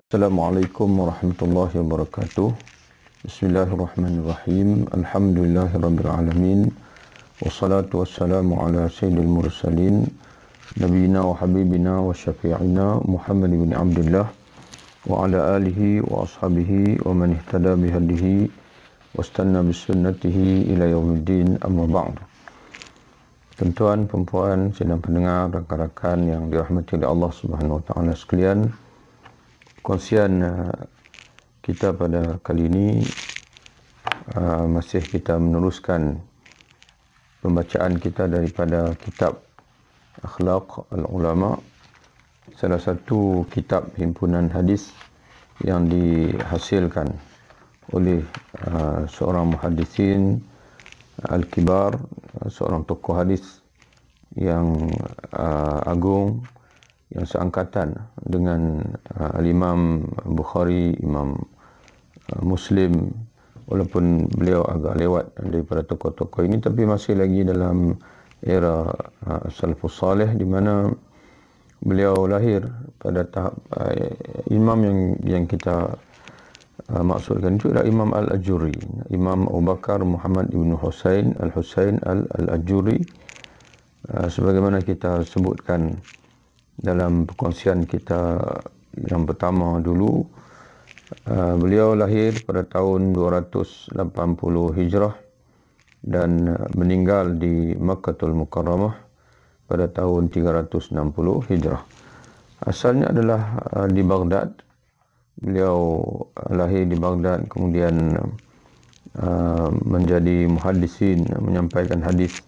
Assalamualaikum warahmatullahi wabarakatuh. Bismillahirrahmanirrahim. Alhamdulillahirabbil alamin. Wassalatu wassalamu ala sayyidil mursalin nabiyina wa habibina wa syafi'ina Muhammad ibn Abdullah wa ala alihi wa ashabihi wa man ihtada bihadihi wastanna bisunnatihi ila yaumiddin, amma ba'd. Tuan-tuan, perempuan, sidang pendengar, rakan-rakan yang dirahmati oleh Allah Subhanahu wa taala sekalian, kongsian kita pada kali ini masih kita meneruskan pembacaan kita daripada kitab Akhlaq Al-Ulama, salah satu kitab himpunan hadis yang dihasilkan oleh seorang muhaddisin al-kibar, seorang tokoh hadis yang agung, yang seangkatan dengan Imam Bukhari, Imam Muslim, walaupun beliau agak lewat daripada tokoh-tokoh ini, tapi masih lagi dalam era Salafus Salih, di mana beliau lahir pada tahap imam yang kita maksudkan itu adalah Imam Al-Ajuri, Imam Abu Bakar Muhammad ibn Husain Al-Husain Al-Ajuri, sebagaimana kita sebutkan dalam perkongsian kita yang pertama dulu. Beliau lahir pada tahun 280 Hijrah dan meninggal di Makkatul Mukarramah pada tahun 360 Hijrah. Asalnya adalah di Baghdad. Beliau lahir di Baghdad, kemudian menjadi muhaddisin, menyampaikan hadis,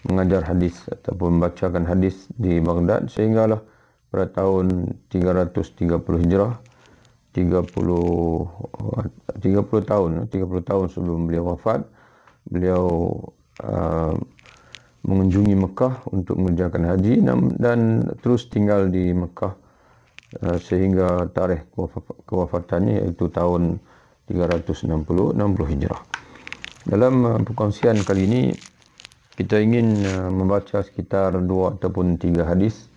mengajar hadis ataupun membacakan hadis di Baghdad, sehinggalah pada tahun 330 Hijrah, 30 tahun sebelum beliau wafat, beliau mengunjungi Mekah untuk mengerjakan haji dan terus tinggal di Mekah sehingga tarikh kewafatannya iaitu tahun 360 Hijrah. Dalam perkongsian kali ini kita ingin membaca sekitar 2 ataupun 3 hadis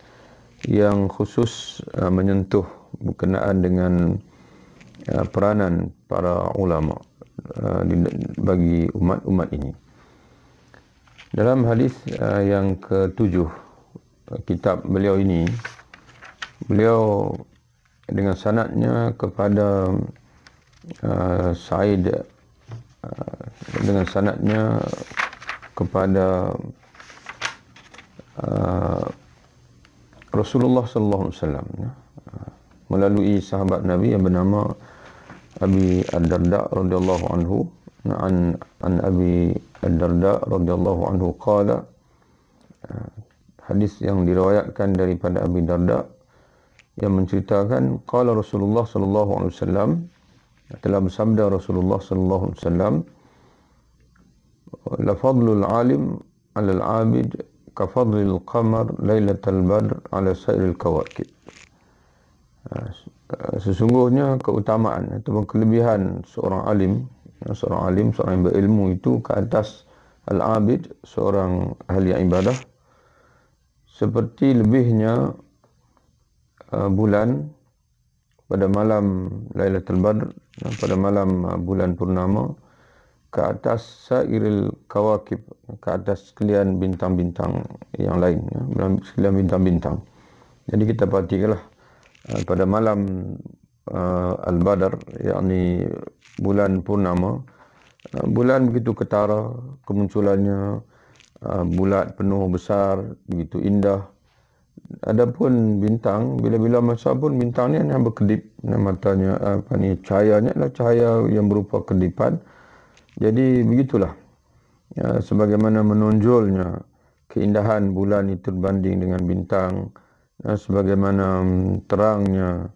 yang khusus menyentuh berkenaan dengan peranan para ulama bagi umat ini. Dalam hadis yang ke-7 kitab beliau ini, beliau dengan sanadnya kepada Sa'id, dengan sanadnya kepada Rasulullah sallallahu alaihi wasallam, melalui sahabat Nabi yang bernama Abi Ad-Darda radhiyallahu anhu, an Abi Ad-Darda radhiyallahu anhu qala, hadis yang diriwayatkan daripada Abi Darda yang menceritakan qala Rasulullah sallallahu alaihi wasallam, telah bersabda Rasulullah sallallahu alaihi wasallam, la fadlul alim 'ala al-'abid ka fadlil qamar lailatal badr 'ala sa'iril kawakib. Sesungguhnya keutamaan ataupun kelebihan seorang alim, seorang yang berilmu itu ke atas al-'abid, seorang ahli ibadah, seperti lebihnya bulan pada malam Lailatul Badr, pada malam bulan purnama, ke atas sairil kawakib, ke atas sekalian bintang-bintang yang lain, sekalian bintang-bintang. Jadi kita perhatikanlah pada malam Al-Badr, yakni bulan purnama, bulan begitu ketara kemunculannya, bulat penuh besar, begitu indah. Adapun bintang, bila-bila masa pun bintang ni hanya berkedip, matanya cahayanya adalah cahaya yang berupa kedipan. Jadi begitulah sebagaimana menonjolnya keindahan bulan itu berbanding dengan bintang, sebagaimana terangnya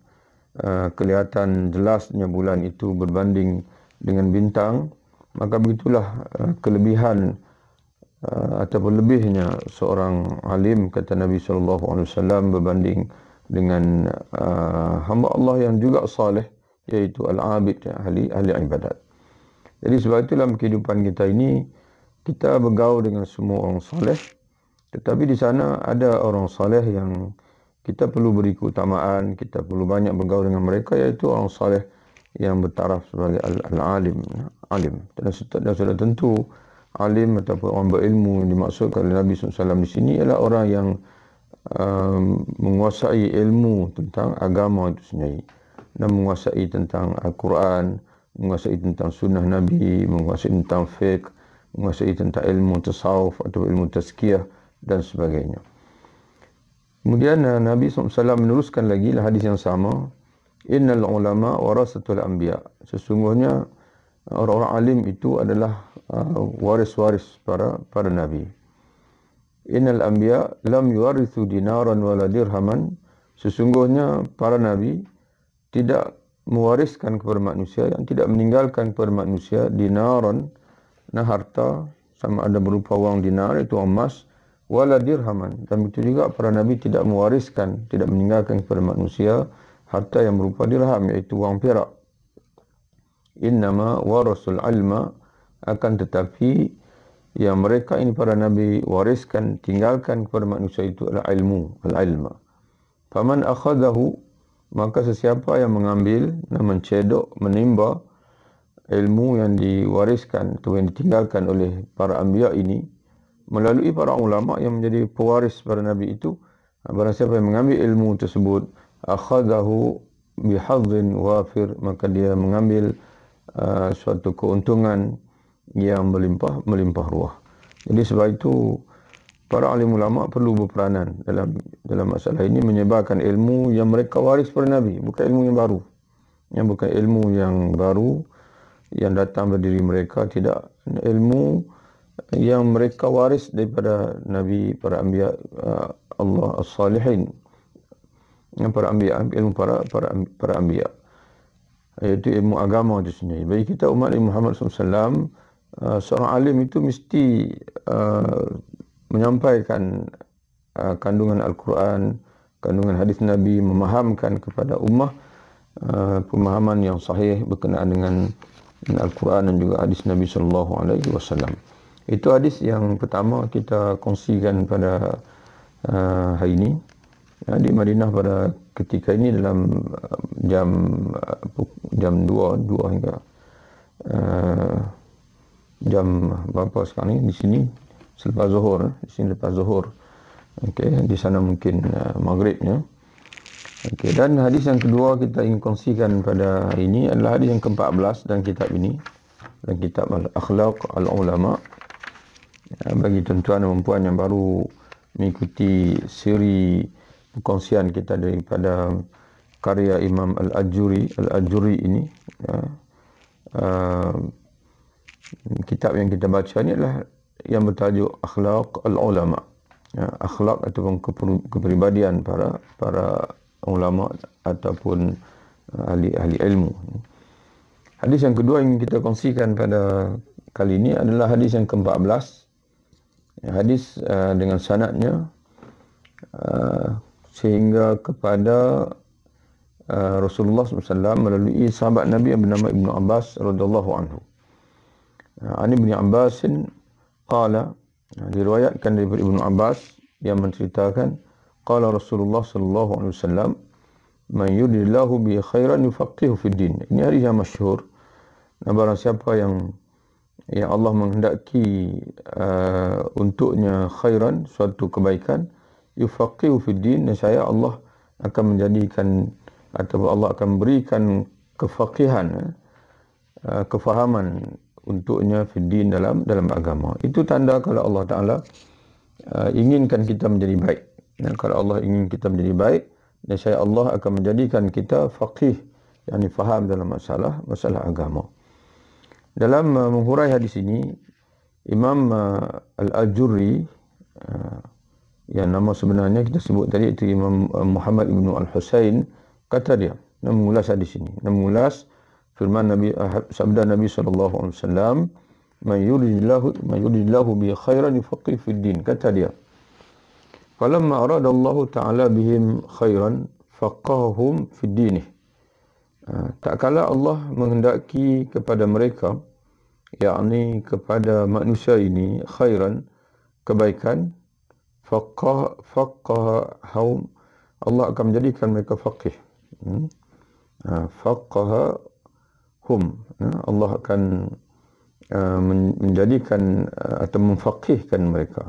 kelihatan jelasnya bulan itu berbanding dengan bintang, maka begitulah kelebihan ataupun lebihnya seorang alim, kata Nabi SAW, berbanding dengan hamba Allah yang juga saleh, iaitu al-abid, ahli ibadat. Jadi sebab itu dalam kehidupan kita ini, kita bergaul dengan semua orang saleh, tetapi di sana ada orang saleh kita perlu beri keutamaan, kita perlu banyak bergaul dengan mereka, iaitu orang saleh yang bertaraf sebagai al-alim. Alim. Dan sudah tentu alim ataupun orang berilmu yang dimaksudkan oleh Nabi SAW di sini ialah orang yang menguasai ilmu tentang agama itu sendiri, dan menguasai tentang Al-Quran, menguasai tentang sunnah Nabi, menguasai tentang fiqh, menguasai tentang ilmu tasawuf atau ilmu tazkiyah dan sebagainya. Kemudian Nabi SAW meneruskan lagi hadis yang sama, innal ulama warasatul anbiya. Sesungguhnya orang-orang alim itu adalah waris-waris para nabi. Innal anbiya lam yuwarithu dinaran wala dirhaman. Sesungguhnya para nabi tidak mewariskan kepada manusia, yang tidak meninggalkan kepada manusia dinaran, harta, sama ada berupa wang dinar, itu emas, wala dirhaman. Dan itu juga para nabi tidak mewariskan, tidak meninggalkan kepada manusia harta yang berupa dirham, iaitu wang perak. Innama warasul ilma, akan tetapi yang mereka ini para nabi wariskan, tinggalkan kepada manusia itu adalah ilmu, al-ilma. Faman akhadahu, maka sesiapa yang mengambil dan mencedok, menimba ilmu yang diwariskan atau yang ditinggalkan oleh para anbiya ini melalui para ulama yang menjadi pewaris para nabi itu, barang siapa yang mengambil ilmu tersebut, akhadahu bihadzin wafir, maka dia mengambil suatu keuntungan yang melimpah ruah. Jadi sebab itu para alim ulama perlu berperanan dalam masalah ini, menyebarkan ilmu yang mereka waris pada Nabi, bukan ilmu yang baru. Yang bukan ilmu yang baru yang datang dari diri mereka, tidak, ilmu yang mereka waris daripada Nabi, para anbiya Allah as-salihin. Yang para anbiya, ilmu para anbiya, iaitu ilmu agama itu sendiri. Bagi kita umat Nabi Muhammad SAW, seorang alim itu mesti menyampaikan kandungan Al-Quran, kandungan hadis Nabi, memahamkan kepada ummah pemahaman yang sahih berkenaan dengan Al-Quran dan juga hadis Nabi SAW. Itu hadis yang pertama kita kongsikan pada hari ini di Madinah pada ketika ini dalam jam 2 hingga jam berapa sekarang ni di sini, selepas zuhur. Di sini lepas zuhur. Okey, di sana mungkin maghribnya. Okey, dan hadis yang kedua kita ingin kongsikan pada hari ini adalah hadis yang ke-14 dalam kitab ini, dalam kitab Al-Akhlaq Al-Ulama. Bagi tuan-tuan dan puan yang baru mengikuti siri perkongsian kita daripada karya Imam Al-Ajuri ini, kitab yang kita baca ni adalah yang bertajuk Akhlaq Al-Ulama, akhlak ataupun kepribadian para ulama ataupun ahli ilmu. Hadis yang kedua yang kita kongsikan pada kali ini adalah hadis yang ke-14. Hadis dengan sanadnya sehingga kepada Rasulullah SAW melalui sahabat Nabi yang bernama Ibnu Abbas radhiyallahu anhu. Ani Ibnu Abbas qala, diriwayatkan dari Ibnu Abbas yang menceritakan, qala Rasulullah sallallahu alaihi wasallam, man yuridillahu bi khairan yufaqihu fid din. Ini hadis yang masyhur. Barang siapa yang Allah menghendaki untuknya khairan, suatu kebaikan, yufaqihu fid din, nescaya Allah akan menjadikan atau Allah akan berikan kefaqihan, kefahaman untuknya fid din, dalam agama. Itu tanda kalau Allah Taala inginkan kita menjadi baik. Kalau Allah ingin kita menjadi baik, nescaya Allah akan menjadikan kita faqih, yakni faham dalam masalah agama. Dalam menghurai hadis ini, Imam Al-Ajuri, yang nama sebenarnya kita sebut tadi itu Imam Muhammad ibnu Al-Husain, kata dia, nak mengulas hadis ini, nak mengulas firman Nabi, sabda Nabi sallallahu alaihi wasallam, man yuridillahu bi khairan yufaqihu fid din. Kata dia, falamma arada Allah Taala bihim khairan faqahum fid din. Tak kala Allah menghendaki kepada mereka, yakni kepada manusia ini, khairan, kebaikan, faqahum, Allah akan menjadikan mereka faqih. Faqaha hum. Allah akan menjadikan atau memfaqihkan mereka.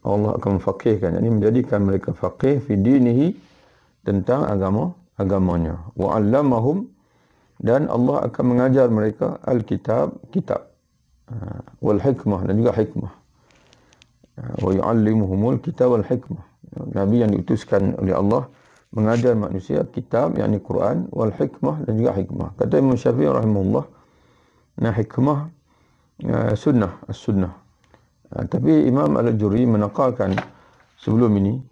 Allah akan memfaqihkan, yakni menjadikan mereka faqih fi dinihi, tentang agamanya. Wa 'allamahum, dan Allah akan mengajar mereka kitab wal hikmah, dan juga hikmah. Wa yu'allimuhumul kitab wal hikmah. Nabi yang diutuskan oleh Allah mengajar manusia kitab, yakni Quran, wal hikmah, dan juga hikmah. Kata Imam Syafi'i rahimahullah, hikmah sunnah, as-sunnah. Tapi Imam Al-Ajuri menakalkan sebelum ini,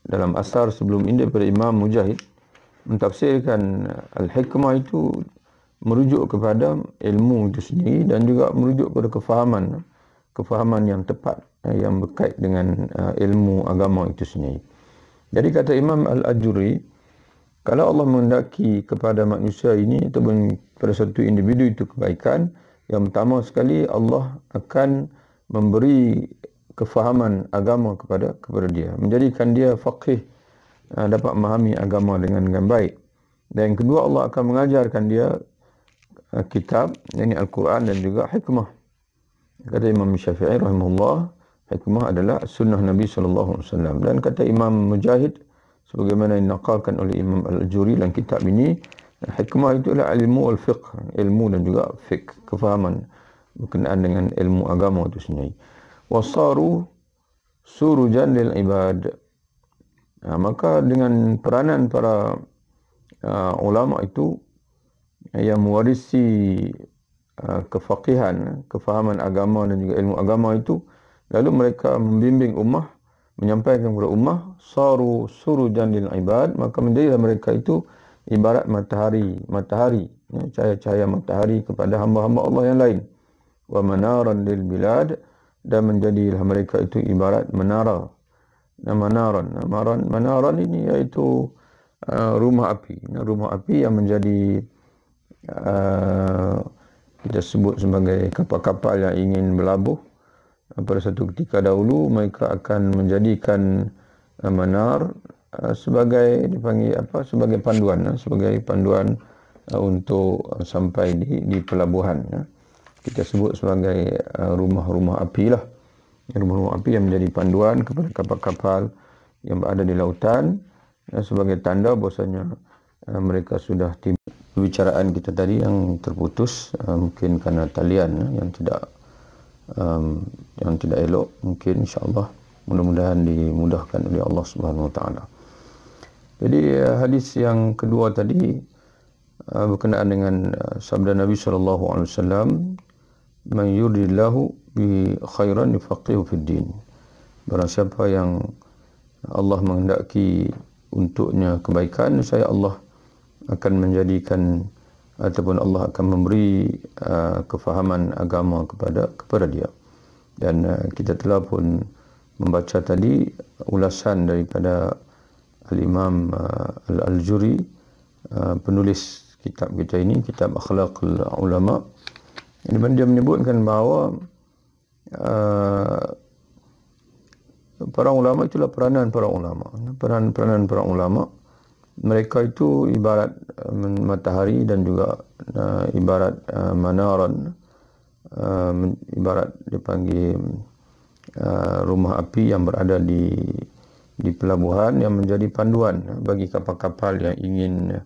dalam asar sebelum ini daripada Imam Mujahid, mentafsirkan al-hikmah itu merujuk kepada ilmu itu sendiri, dan juga merujuk kepada kefahaman yang tepat, yang berkait dengan ilmu agama itu sendiri. Jadi kata Imam Al-Ajuri, kalau Allah menghendaki kepada manusia ini ataupun pada satu individu itu kebaikan, yang pertama sekali Allah akan memberi kefahaman agama kepada dia, menjadikan dia faqih, dapat memahami agama dengan baik. Dan yang kedua, Allah akan mengajarkan dia kitab, yakni Al-Quran, dan juga hikmah. Kata Imam Syafi'i rahimahullah, hikmah adalah sunnah Nabi SAW. Dan kata Imam Mujahid, sebagaimana dinaqalkan oleh Imam Al-Ajuri dalam kitab ini, hikmah itu adalah ilmu al-fiqh, ilmu dan juga fiqh, kefahaman berkenaan dengan ilmu agama itu sendiri. Wasaru surujan lil ibad. Maka dengan peranan para ulama itu yang mewarisi kefaqihan, kefahaman agama dan juga ilmu agama itu, lalu mereka membimbing ummah, menyampaikan kepada ummah, saru surujan lil ibad, maka menjadilah mereka itu ibarat matahari, cahaya-cahaya matahari kepada hamba-hamba Allah yang lain. Wa manaran lil bilad, dan menjadilah mereka itu ibarat menara. Manaran ini iaitu rumah api yang menjadi kita sebut sebagai kapal-kapal yang ingin berlabuh. Pada satu ketika dahulu mereka akan menjadikan manar sebagai sebagai panduan untuk sampai di pelabuhan. Kita sebut sebagai rumah-rumah api lah. Rumah-rumah api yang menjadi panduan kepada kapal-kapal yang berada di lautan, sebagai tanda bahasanya mereka sudah tiba. Perbicaraan kita tadi yang terputus, mungkin kerana talian yang tidak elok, mungkin insya-Allah mudah-mudahan dimudahkan oleh Allah Subhanahu Wa Taala. Jadi hadis yang kedua tadi berkenaan dengan sabda Nabi sallallahu alaihi wasallam, "Man yuridillahu bi khairan yufaqihu fid din." Barang siapa yang Allah menghendaki untuknya kebaikan, saya Allah akan menjadikan ataupun Allah akan memberi kefahaman agama kepada dia. Dan kita telah pun membaca tadi ulasan daripada Al-Imam Al-Ajuri, penulis kitab kita ini, kitab Akhlaqul Ulama. Dia menyebutkan bahawa para ulama itulah peranan para ulama. Peranan para ulama, mereka itu ibarat matahari dan juga ibarat manaran, ibarat dipanggil rumah api yang berada di pelabuhan, yang menjadi panduan bagi kapal-kapal yang ingin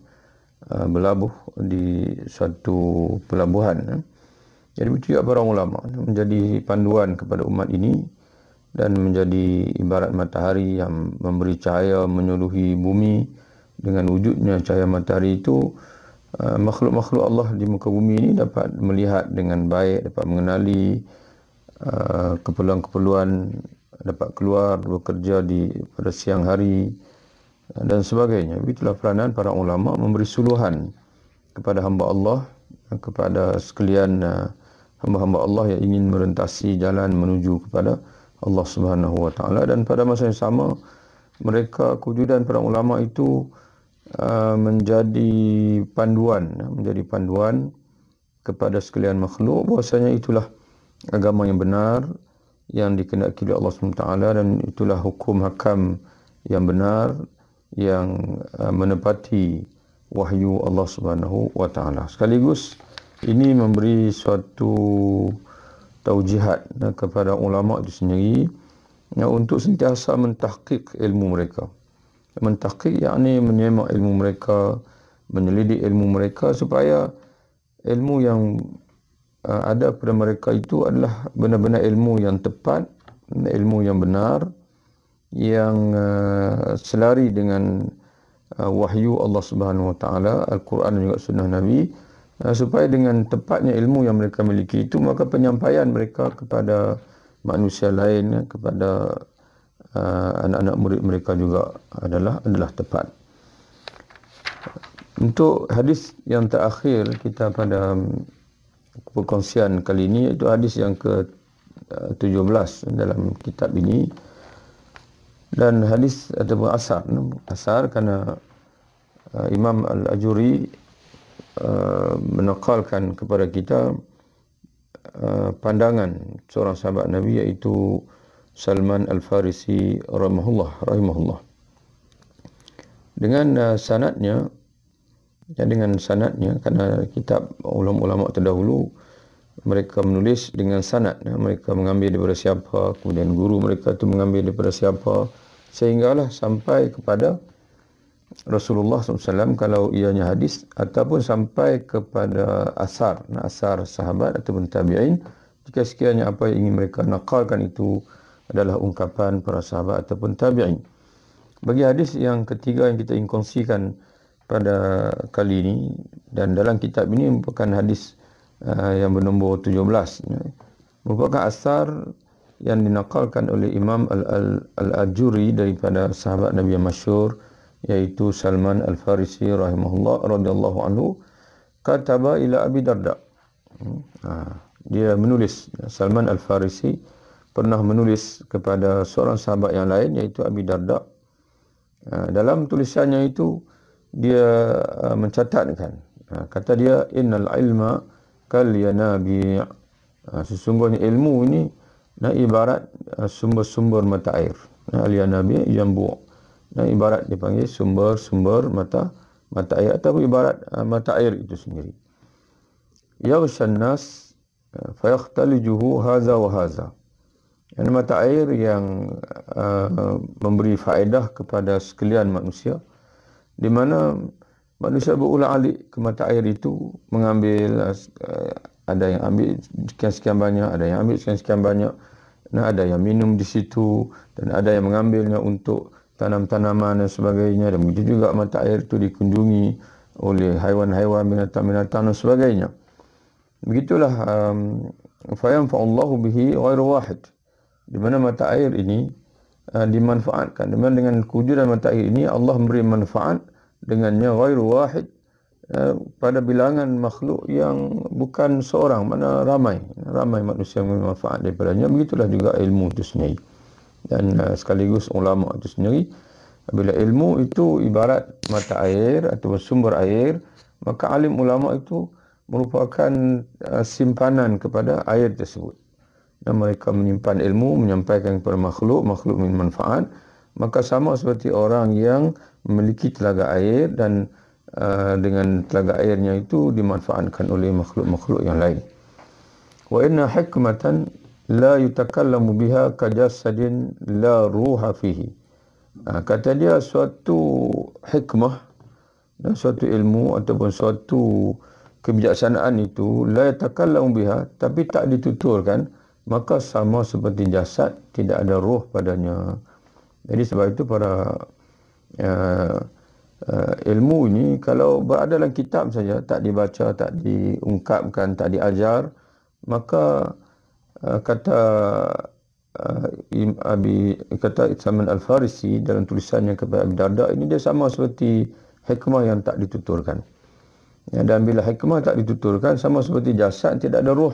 berlabuh di suatu pelabuhan. Jadi begitu juga para ulama menjadi panduan kepada umat ini, dan menjadi ibarat matahari yang memberi cahaya menyeluruhi bumi. Dengan wujudnya cahaya matahari itu, makhluk-makhluk Allah di muka bumi ini dapat melihat dengan baik, dapat mengenali keperluan-keperluan, dapat keluar bekerja pada siang hari dan sebagainya. Itulah peranan para ulama memberi suluhan kepada hamba Allah, kepada sekalian hamba-hamba Allah yang ingin merentasi jalan menuju kepada Allah Subhanahu Wa Taala. Dan pada masa yang sama, mereka, kewujudan para ulama itu menjadi panduan kepada sekalian makhluk, bahwasanya itulah agama yang benar yang dikehendaki oleh Allah SWT, dan itulah hukum hakam yang benar, yang menepati wahyu Allah Subhanahu wa taala. Sekaligus ini memberi suatu taujihat kepada ulama itu sendiri untuk sentiasa mentahqiq ilmu mereka. Mentahqiq yakni menyemak ilmu mereka, menyelidik ilmu mereka supaya ilmu yang ada pada mereka itu adalah benar-benar ilmu yang tepat, ilmu yang benar, yang selari dengan wahyu Allah Subhanahu wa taala, Al-Quran dan juga sunnah Nabi, supaya dengan tepatnya ilmu yang mereka miliki itu, maka penyampaian mereka kepada manusia lain, kepada anak-anak murid mereka juga adalah tepat. Untuk hadis yang terakhir kita pada perkongsian kali ini, iaitu hadis yang ke-17 dalam kitab ini. Dan hadis ataupun asar kerana Imam Al-Ajuri menakalkan kepada kita pandangan seorang sahabat Nabi, iaitu Salman Al-Farisi rahimahullah. Dengan sanadnya, kerana kitab ulama-ulama terdahulu mereka menulis dengan sanad, mereka mengambil daripada siapa, kemudian guru mereka itu mengambil daripada siapa, sehinggalah sampai kepada Rasulullah SAW kalau ianya hadis, ataupun sampai kepada asar sahabat ataupun tabi'in, jika sekiranya apa yang ingin mereka nakalkan itu adalah ungkapan para sahabat ataupun tabi'in. Bagi hadis yang ketiga yang kita ingin kongsikan pada kali ini, dan dalam kitab ini merupakan hadis yang bernombor 17, merupakan asar yang dinakalkan oleh Imam Al-Ajuri daripada sahabat Nabi yang masyhur, iaitu Salman Al-Farisi rahimahullah radhiyallahu anhu, kataba ila Abi Darda. Dia menulis, Salman Al-Farisi pernah menulis kepada seorang sahabat yang lain, iaitu Abi Darda. Dalam tulisannya itu dia mencatatkan, kata dia, innal ilma kal yanabi', sesungguhnya ilmu ini ibarat sumber-sumber mata air. Al-yanabi' yanbu', ibarat dipanggil sumber-sumber mata air, atau ibarat mata air itu sendiri. Yaghshan nas fayakhtalijuhu haza wa haza. Yang mata air yang memberi faedah kepada sekalian manusia, di mana manusia berulang-alik ke mata air itu, mengambil, ada yang ambil sekian-sekian banyak, ada yang ambil sekian-sekian banyak, ada yang minum di situ, dan ada yang mengambilnya untuk tanam-tanaman dan sebagainya. Dan begitu juga mata air itu dikunjungi oleh haiwan-haiwan, binatang-binatang dan sebagainya. Begitulah fayanfa'ullahu bihi ghairu wahid, di mana mata air ini dimanfaatkan. Dengan kewujudan mata air ini, Allah memberi manfaat dengannya ghairu wahid, pada bilangan makhluk yang bukan seorang, mana ramai manusia yang bermanfaat daripadanya. Begitulah juga ilmu itu sendiri, dan sekaligus ulama itu sendiri. Bila ilmu itu ibarat mata air atau sumber air, maka alim ulama itu merupakan simpanan kepada air tersebut. Dan mereka menyimpan ilmu, menyampaikan kepada makhluk manfaat. Maka sama seperti orang yang memiliki telaga air, dan dengan telaga airnya itu dimanfaatkan oleh makhluk-makhluk yang lain. Wa inna hikmatan la yutakallamu biha kajasadin la ruha fihi. Kata dia, suatu hikmah dan suatu ilmu ataupun suatu kebijaksanaan itu la yutakallamu biha, tapi tak dituturkan, maka sama seperti jasad, tidak ada roh padanya. Jadi sebab itu para ilmu ini kalau berada dalam kitab saja, tak dibaca, tak diungkapkan, tak diajar, maka kata Salman Al-Farisi dalam tulisannya kepada Abi Darda ini, dia sama seperti hikmah yang tak dituturkan. Dan bila hikmah tak dituturkan, sama seperti jasad tidak ada roh.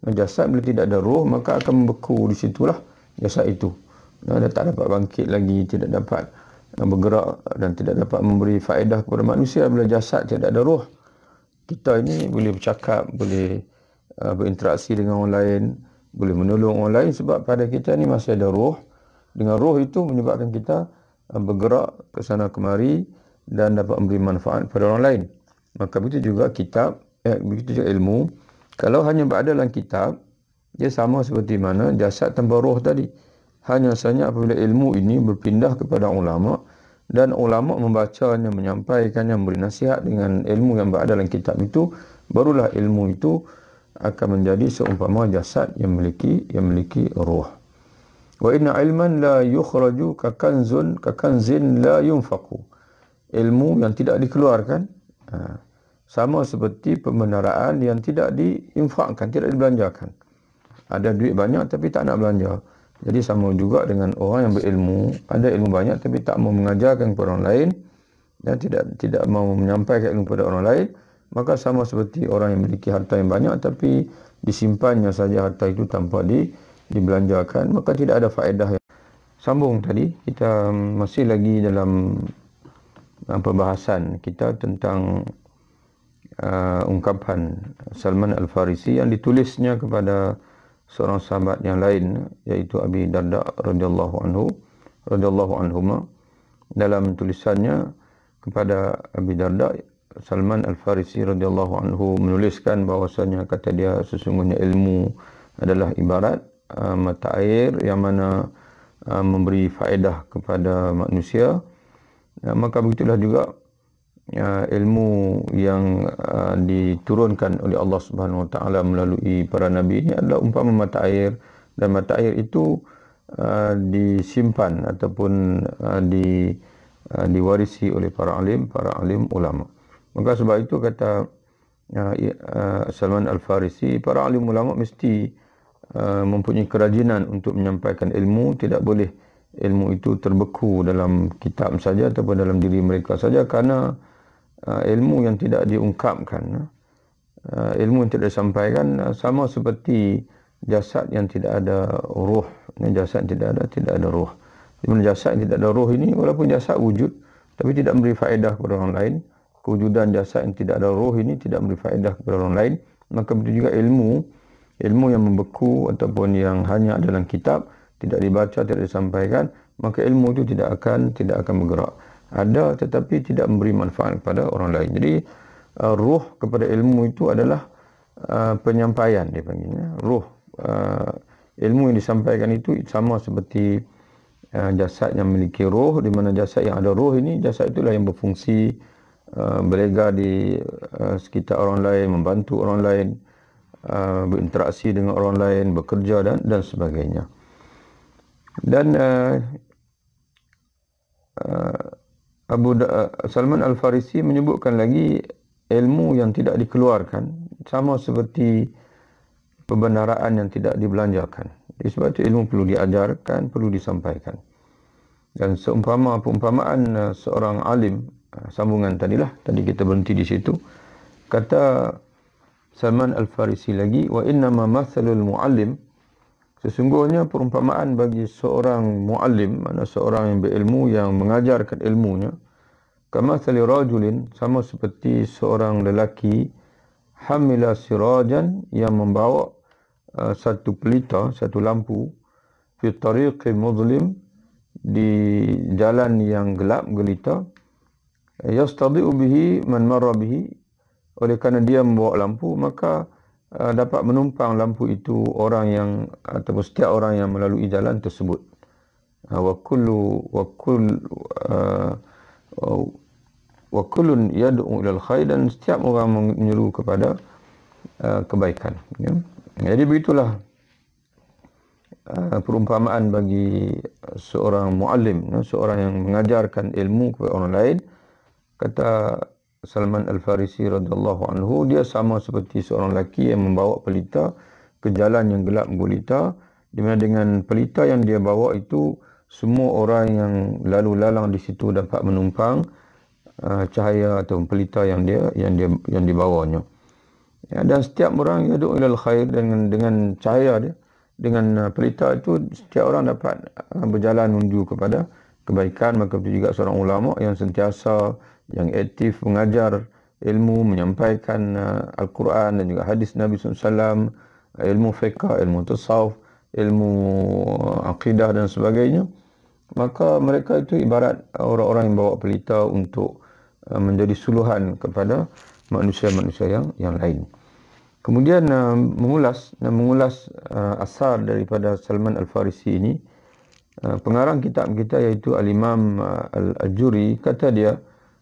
Jasad bila tidak ada roh, maka akan membeku di situlah jasad itu. Dia tak dapat bangkit lagi, tidak dapat bergerak, dan tidak dapat memberi faedah kepada manusia bila jasad tidak ada roh. Kita ini boleh bercakap, boleh berinteraksi dengan orang lain, boleh menolong orang lain, sebab pada kita ni masih ada roh. Dengan roh itu menyebabkan kita bergerak ke sana kemari dan dapat memberi manfaat kepada orang lain. Maka begitu juga kitab, begitu juga ilmu. Kalau hanya berada dalam kitab, dia sama seperti mana jasad tanpa roh tadi. Hanya saja apabila ilmu ini berpindah kepada ulama dan ulama membacanya, menyampaikannya, memberi nasihat dengan ilmu yang berada dalam kitab itu, barulah ilmu itu akan menjadi seumpama jasad yang memiliki roh. Wa inna ilman la yukhraju kakanzin la yunfaqu. Ilmu yang tidak dikeluarkan sama seperti pembendaraan yang tidak diinfakkan, tidak dibelanjakan. Ada duit banyak tapi tak nak belanja. Jadi sama juga dengan orang yang berilmu, ada ilmu banyak tapi tak mau mengajarkan kepada orang lain dan tidak mau menyampaikan ilmu kepada orang lain, maka sama seperti orang yang memiliki harta yang banyak tapi disimpannya saja harta itu tanpa dibelanjakan, maka tidak ada faedah. Sambung tadi, kita masih lagi dalam perbahasan kita tentang ungkapan Salman Al-Farisi yang ditulisnya kepada seorang sahabat yang lain, iaitu Abi Darda radhiyallahu anhuma. Dalam tulisannya kepada Abi Darda, Salman Al-Farisi radhiyallahu anhu menuliskan bahawasanya, kata dia, sesungguhnya ilmu adalah ibarat mata air yang mana memberi faedah kepada manusia. Maka begitulah juga ilmu yang diturunkan oleh Allah Subhanahu Wa Taala melalui para nabi ini adalah umpama mata air, dan mata air itu disimpan ataupun diwarisi oleh para alim ulama. Maka sebab itu kata Salman Al-Farisi, para alim ulama mesti mempunyai kerajinan untuk menyampaikan ilmu. Tidak boleh ilmu itu terbeku dalam kitab saja ataupun dalam diri mereka saja, kerana ilmu yang tidak diungkapkan, ilmu yang tidak disampaikan sama seperti jasad yang tidak ada roh. Jasad yang tidak ada roh. Di mana jasad yang tidak ada roh ini, walaupun jasad wujud tapi tidak memberi faedah kepada orang lain. Kewujudan jasad yang tidak ada roh ini tidak memberi faedah kepada orang lain. Maka begitu juga ilmu yang membeku ataupun yang hanya dalam kitab, tidak dibaca, tidak disampaikan, maka ilmu itu tidak akan bergerak. Ada tetapi tidak memberi manfaat kepada orang lain. Jadi ruh kepada ilmu itu adalah penyampaian, dia panggilnya. Ruh ilmu yang disampaikan itu sama seperti jasad yang memiliki roh, di mana jasad yang ada roh ini, jasad itulah yang berfungsi berlega di sekitar orang lain, membantu orang lain, berinteraksi dengan orang lain, bekerja dan sebagainya. Dan Salman Al-Farisi menyebutkan lagi ilmu yang tidak dikeluarkan sama seperti pembendaraan yang tidak dibelanjakan. Sebab itu ilmu perlu diajarkan, perlu disampaikan. Dan perumpamaan seorang alim, sambungan tadi kita berhenti di situ. Kata Salman Al-Farisi lagi, wa innama mathalul muallim, sesungguhnya perumpamaan bagi seorang muallim, mana seorang yang berilmu, yang mengajarkan ilmunya, kamathali rajulin, sama seperti seorang lelaki, hamila sirajan, yang membawa satu pelita, satu lampu, fi tariqi muzlim, di jalan yang gelap gelita, yastadi'u bihi man marra bihi, oleh kerana dia membawa lampu, maka dapat menumpang lampu itu orang yang, ataupun setiap orang yang melalui jalan tersebut. Wa kullun yad'u ilal khair, dan setiap orang menyeru kepada kebaikan. Ya. Jadi begitulah perumpamaan bagi seorang muallim, seorang yang mengajarkan ilmu kepada orang lain. Kata Salman Al-Farisi radhiyallahu anhu, dia sama seperti seorang lelaki yang membawa pelita ke jalan yang gelap gulita, di mana dengan pelita yang dia bawa itu, semua orang yang lalu lalang di situ dapat menumpang cahaya atau pelita yang dibawanya. Ya, dan setiap orang yad'u ilal khair, dengan cahaya dia, dengan pelita itu, setiap orang dapat berjalan menuju kepada kebaikan. Maka itu juga seorang ulama yang sentiasa, yang aktif mengajar ilmu, menyampaikan Al-Quran dan juga hadis Nabi SAW, ilmu fiqh, ilmu tasawuf, ilmu akidah dan sebagainya. maka mereka itu ibarat orang-orang yang bawa pelita untuk menjadi suluhan kepada manusia-manusia yang lain. Kemudian mengulas asar daripada Salman Al-Farisi ini, pengarang kitab kita iaitu Al-Imam Al-Ajuri, kata dia,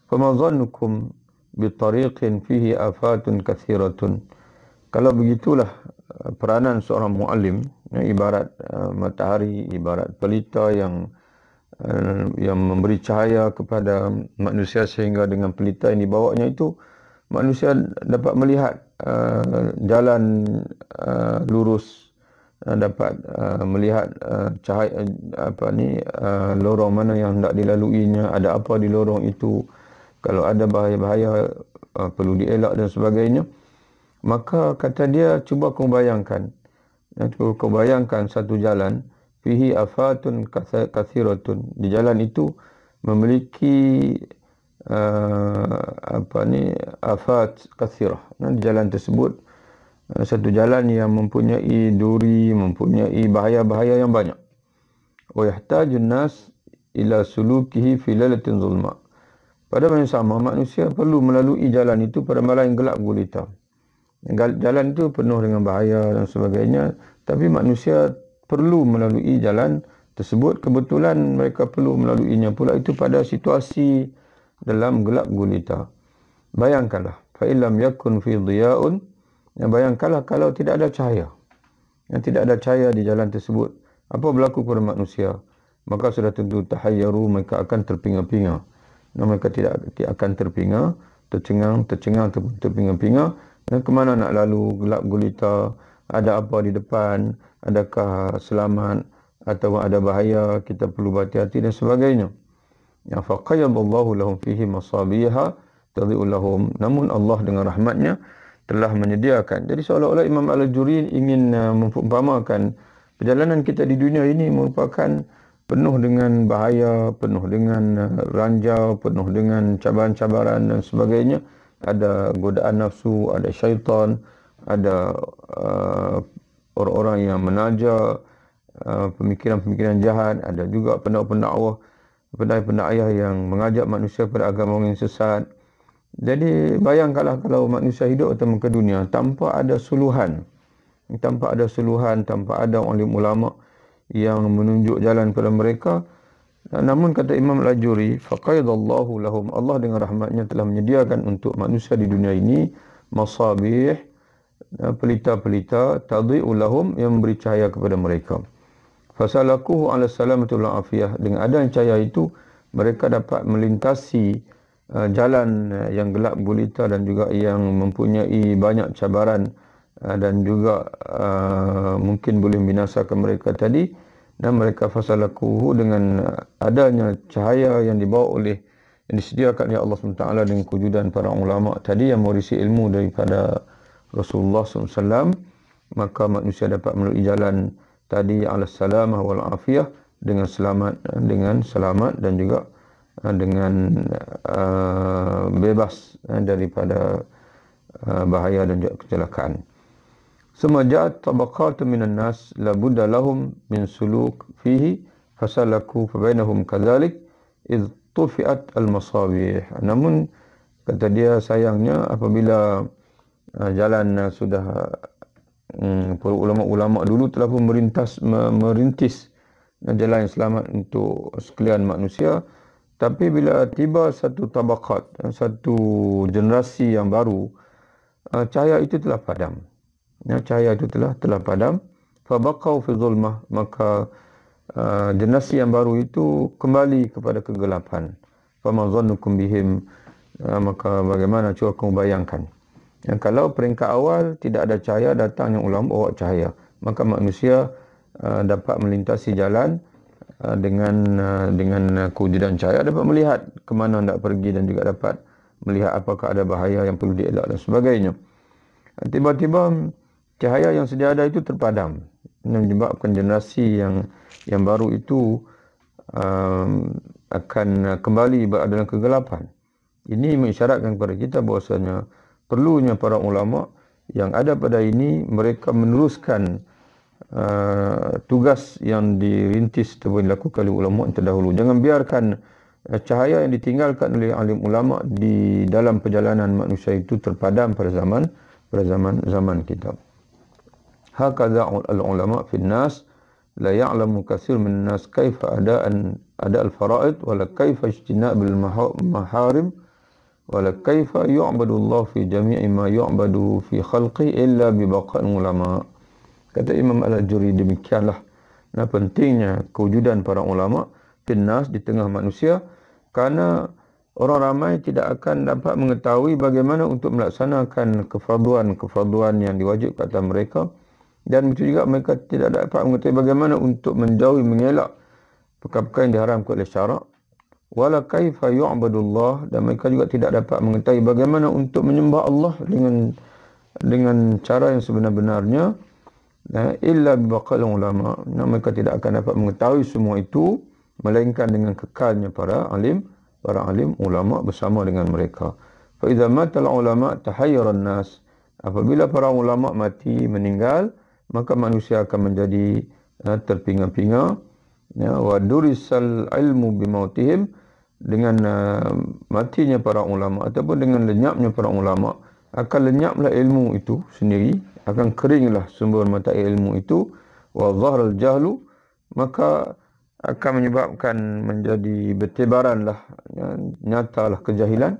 "Fama dhannukum bi tariqin fihi afatun kathiratun." Kalau begitulah peranan seorang muallim, ibarat matahari, ibarat pelita yang memberi cahaya kepada manusia, sehingga dengan pelita yang dibawanya itu manusia dapat melihat jalan lurus, dapat melihat cahaya lorong mana yang hendak dilaluinya, ada apa di lorong itu, kalau ada bahaya-bahaya perlu dielak dan sebagainya. Maka kata dia, cuba kau bayangkan satu jalan fihi afatun kathiratun, di jalan itu memiliki afat kathirah. Di jalan tersebut satu jalan yang mempunyai duri, mempunyai bahaya-bahaya yang banyak. Wa yahtajun nas ila sulukihi fi lailatin zulma. Pada masa yang sama, manusia perlu melalui jalan itu pada malam yang gelap gulita. Jalan itu penuh dengan bahaya dan sebagainya, tapi manusia perlu melalui jalan tersebut. Kebetulan mereka perlu melaluinya pula itu pada situasi dalam gelap gulita. Bayangkanlah, fa illam yakun fi dhiya'un, bayangkanlah kalau tidak ada cahaya. Tidak ada cahaya di jalan tersebut, apa berlaku kepada manusia? Maka sudah tentu tahayyaru, mereka akan terpinga-pinga. Mereka tidak akan tercengang, terpinga-pinga. Dan kemana nak lalu, gelap gulita, ada apa di depan, adakah selamat atau ada bahaya, kita perlu berhati-hati dan sebagainya. Ya, faqayyadallahu lahum fihi masabiha tadhi'u lahum. Namun Allah dengan rahmatnya telah menyediakan. Jadi seolah-olah Imam Al-Ajuri ingin mengumpamakan perjalanan kita di dunia ini merupakan penuh dengan bahaya, penuh dengan ranjau, penuh dengan cabaran-cabaran dan sebagainya. Ada godaan nafsu, ada syaitan, ada orang-orang yang menaja, pemikiran-pemikiran jahat, ada juga pendakwah, pendai-pendai yang mengajak manusia pada agama yang sesat. Jadi bayangkanlah kalau manusia hidup atas muka dunia tanpa ada suluhan, tanpa ada ulama yang menunjuk jalan kepada mereka. Namun kata Imam Al-Ajuri, faqaydallahu lahum, Allah dengan rahmatnya telah menyediakan untuk manusia di dunia ini masabih, pelita-pelita, tadhi'u lahum, yang memberi cahaya kepada mereka. Fasalakuhu ala salamatul afiyah, dengan adanya cahaya itu mereka dapat melintasi jalan yang gelap gulita dan juga yang mempunyai banyak cabaran dan juga mungkin boleh membinasakan mereka tadi. Dan mereka fasalakuhu, dengan adanya cahaya yang dibawa yang disediakan oleh Allah SWT dengan kewujudan para ulama tadi yang mewarisi ilmu daripada Rasulullah SAW, maka manusia dapat melalui jalan tadi ala salamah wal afiyah, dengan selamat dan juga dengan bebas daripada bahaya dan juga kecelakaan. Semajat tabaqat minan nas la budda lahum min suluk fihi fasalaku fabainahum kadzalik id tufiat al masabih. Namun kata dia, sayangnya apabila jalan sudah para ulama-ulama dulu telah pun merintis jalan yang selamat untuk sekalian manusia, tapi bila tiba satu tabaqat, satu generasi yang baru, cahaya itu telah padam. Cahaya itu telah padam. Fabaqau fi zulmah, maka generasi yang baru itu kembali kepada kegelapan. Fama dhannukum bihim, maka bagaimana, cuba kamu bayangkan. Kalau peringkat awal tidak ada cahaya, datangnya ulama bawa cahaya, maka manusia dapat melintasi jalan dengan kewujudan cahaya, dapat melihat ke mana hendak pergi dan juga dapat melihat apakah ada bahaya yang perlu dielak dan sebagainya. Tiba-tiba cahaya yang sedia ada itu terpadam, menyebabkan generasi yang baru itu akan kembali berada dalam kegelapan. Ini mengisyaratkan kepada kita bahawasanya perlunya para ulama yang ada pada ini, mereka meneruskan tugas yang dirintis ataupun dilakukan oleh ulama terdahulu. Jangan biarkan cahaya yang ditinggalkan oleh alim ulama di dalam perjalanan manusia itu terpadam pada zaman kita. Hakadha al-ulama fi an-nas la ya'lamu katsir min an-nas kaifa ada al-fara'id wa la kaifa ijtinab al-maharim wa la kaifa yu'badu Allah fi jami'i ma yu'badu fi khalqi illa bi baqa'il ulama. Kata Imam Al-Ajuri, demikianlah pentingnya kewujudan para ulama finnas di tengah manusia, kerana orang ramai tidak akan dapat mengetahui bagaimana untuk melaksanakan kefarduan yang diwajibkan atas mereka, dan begitu juga mereka tidak dapat mengetahui bagaimana untuk menjauhi mengelak perkara-perkara yang diharamkan oleh syarak. Wala kaifa yu'badullah, dan mereka juga tidak dapat mengetahui bagaimana untuk menyembah Allah dengan cara yang sebenar-benarnya, illa bibaqal ulama. Mereka tidak akan dapat mengetahui semua itu melainkan dengan kekalnya para alim ulama bersama dengan mereka. Fa idza matal ulama tahayyara an-nas, apabila para ulama mati meninggal, maka manusia akan menjadi terpinga-pinga. Wa durisal ilmu bimautihim, dengan matinya para ulama ataupun dengan lenyapnya para ulama, akan lenyaplah ilmu itu sendiri, akan keringlah sumber mata ilmu itu. Wa zahral jahlu, maka akan menyebabkan menjadi bertebaranlah, nyatalah kejahilan.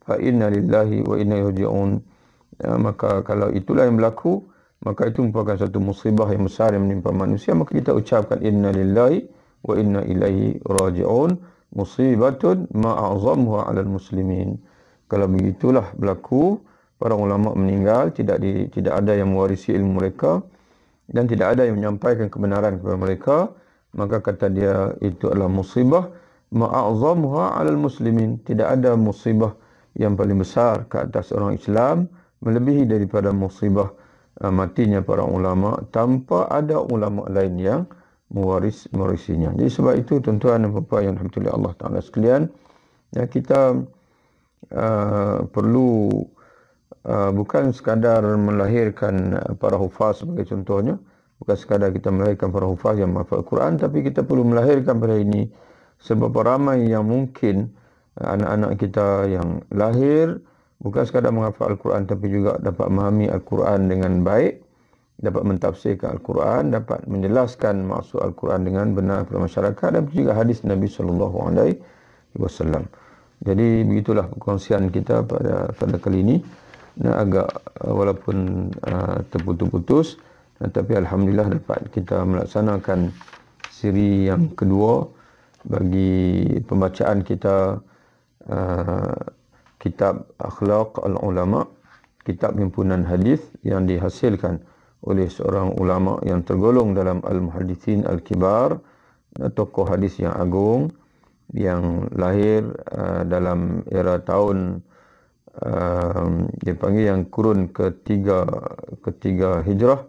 Fa inna lillahi wa inna ilaihi raji'un. Maka kalau itulah yang berlaku, maka itu merupakan satu musibah yang besar yang menimpa manusia. Maka kita ucapkan inna lillahi wa inna ilaihi raji'un, musibatun ma'azamuha 'alal muslimin. Kalau begitulah berlaku, para ulama meninggal, tidak ada yang mewarisi ilmu mereka dan tidak ada yang menyampaikan kebenaran kepada mereka, maka kata dia itu adalah musibah ma'azamuha 'alal muslimin. Tidak ada musibah yang paling besar ke atas orang Islam melebihi daripada musibah matinya para ulama tanpa ada ulama lain yang mewarisinya. Jadi sebab itu tuan-tuan dan puan-puan yang dirahmati Allah Taala sekalian, kita perlu bukan sekadar melahirkan para hufaz sebagai contohnya, bukan sekadar kita melahirkan para hufaz yang menghafal Al-Quran, tapi kita perlu melahirkan pada ini sebab ramai yang mungkin anak-anak kita yang lahir bukan sekadar menghafal Al-Quran, tapi juga dapat memahami Al-Quran dengan baik, dapat mentafsirkan Al-Quran, dapat menjelaskan maksud Al-Quran dengan benar kepada masyarakat, dan juga hadis Nabi SAW. Jadi begitulah perkongsian kita pada kali ini. Agak walaupun terputus-putus, tapi alhamdulillah dapat kita melaksanakan siri yang kedua bagi pembacaan kita kitab Akhlaq al-Ulama, kitab himpunan hadis yang dihasilkan oleh seorang ulama yang tergolong dalam al-muhaddithin al-kibar, tokoh hadis yang agung yang lahir dalam era tahun dipanggil yang kurun ketiga hijrah,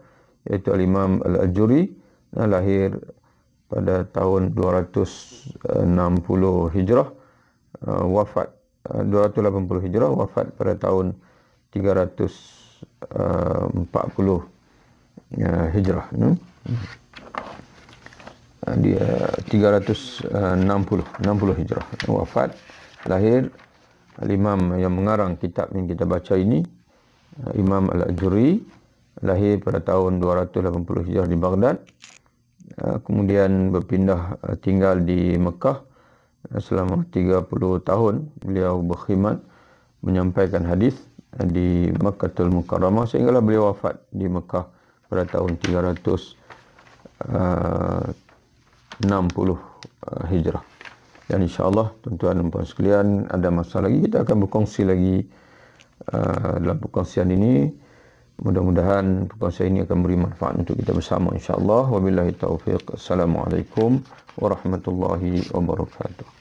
iaitu al-Imam Al-Ajuri, lahir pada tahun 260 hijrah, wafat 280 hijrah, wafat pada tahun 340 hijrah. Dia 360 hijrah wafat. Lahir al-Imam yang mengarang kitab yang kita baca ini, Imam Al-Ajuri, lahir pada tahun 280 hijrah di Baghdad. Kemudian berpindah tinggal di Mekah selama 30 tahun. Beliau berkhidmat menyampaikan hadis di Makkahul Mukarramah sehinggalah beliau wafat di Mekah pada tahun 360 hijrah. Dan insya-Allah tuan-tuan dan puan sekalian, ada masa lagi kita akan berkongsi lagi dalam perkongsian ini. Mudah-mudahan perkongsian ini akan beri manfaat untuk kita bersama insya-Allah. Wabillahi taufiq. Assalamualaikum warahmatullahi wabarakatuh.